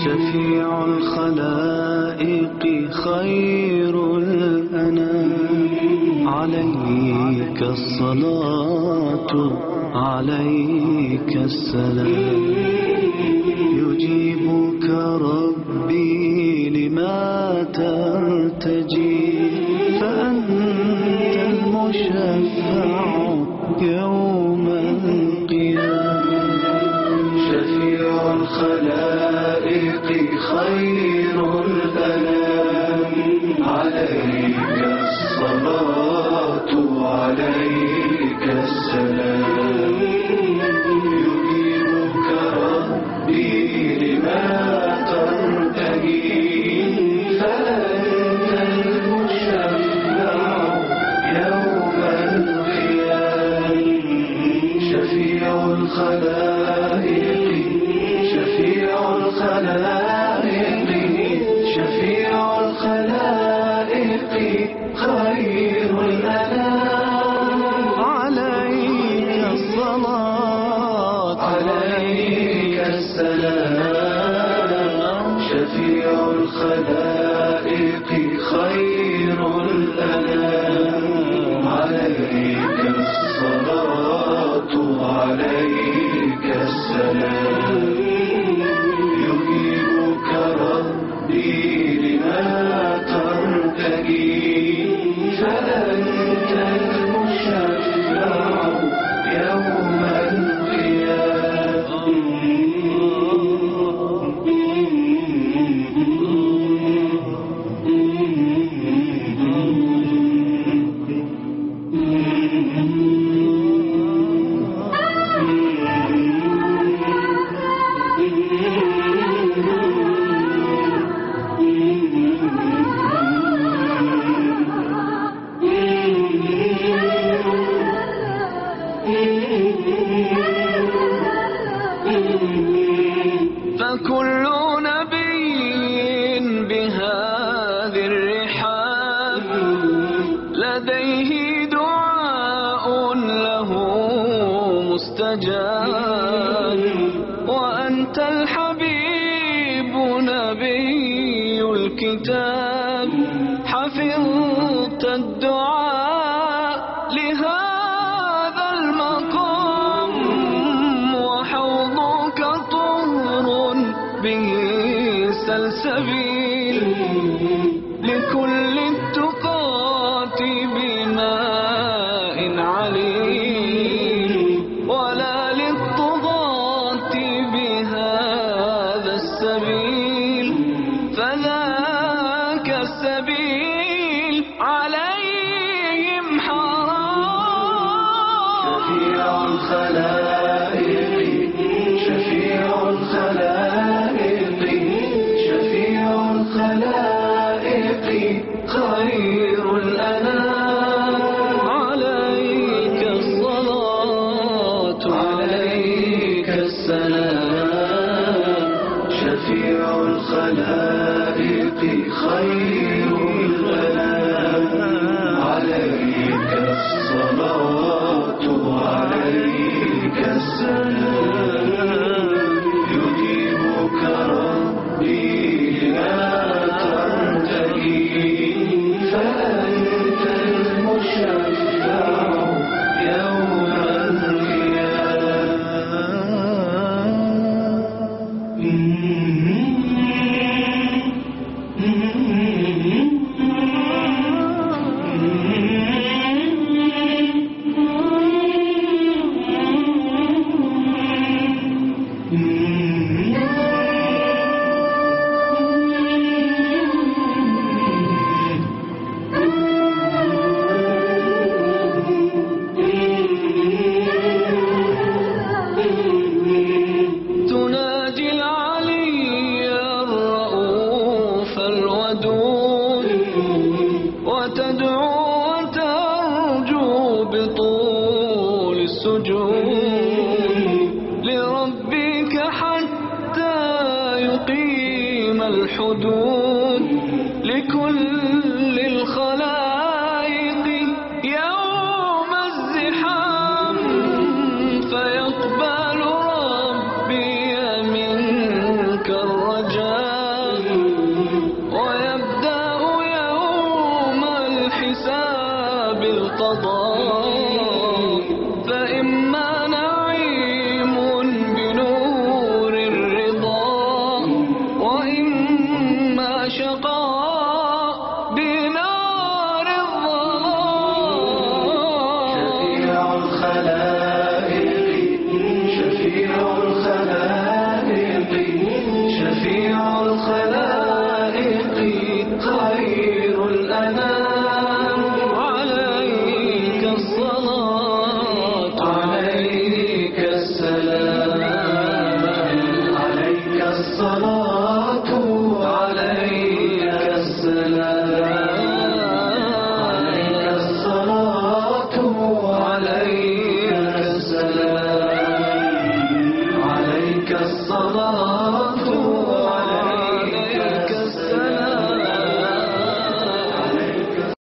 شفيع الخلائق خير الأنام، عليك الصلاة عليك السلام. يجيبك ربي لما ترتجي، فأنت المشفع يوم القيامة. شفيع الخلائق خير الأنام، عليك الصلاة عليك السلام. يجيبك ربي لما ترتجي، فأنت المشفع يوم القيامة. شفيع الخلائق شفيع الخلائق شفيع الخلائق خير الأنام، عليك الصلاة عليك السلام. شفيع الخلائق خير الأنام، عليك الصلاة عليك السلام. يجيبك ربي لما ترتجي، فأنت المشفع يوم فكل نبي بهذه الرحاب لديه دعاء له مستجاب، وأنت الحبيب نبي الكتاب، حفظت الدعاء لهذا المقام، وحوضك طهر به سلسبيل، لكل التقاة بماء عليل، ولا للطغاة بهذا السبيل، فذاك السبيل عليهم حرام. شفيع الخلائق شفيع الخلائق شفيع الخلائق خير الأنام، عليك الصلاة عليك السلام. شفيع الخلائق خير الأنام، عليك الصلاة عليك السلام. يجيبك ربي لما ترتجي، فأنت المشفع يوم القيامة. حدود لكل الخلائق يوم الزحام، فيقبل ربي منك الرجاء، ويبدأ يوم الحساب القضاء، فإما نعيم بنور الرضا، وإما شقاء بنار الظلام. شفيع الخلائق شفيع الخلائق خير الأنام، عليك الصلاة عليك السلام، عليك الصلاة عليك السلام، عليك الصلاة عليك السلام، عليك الصلاة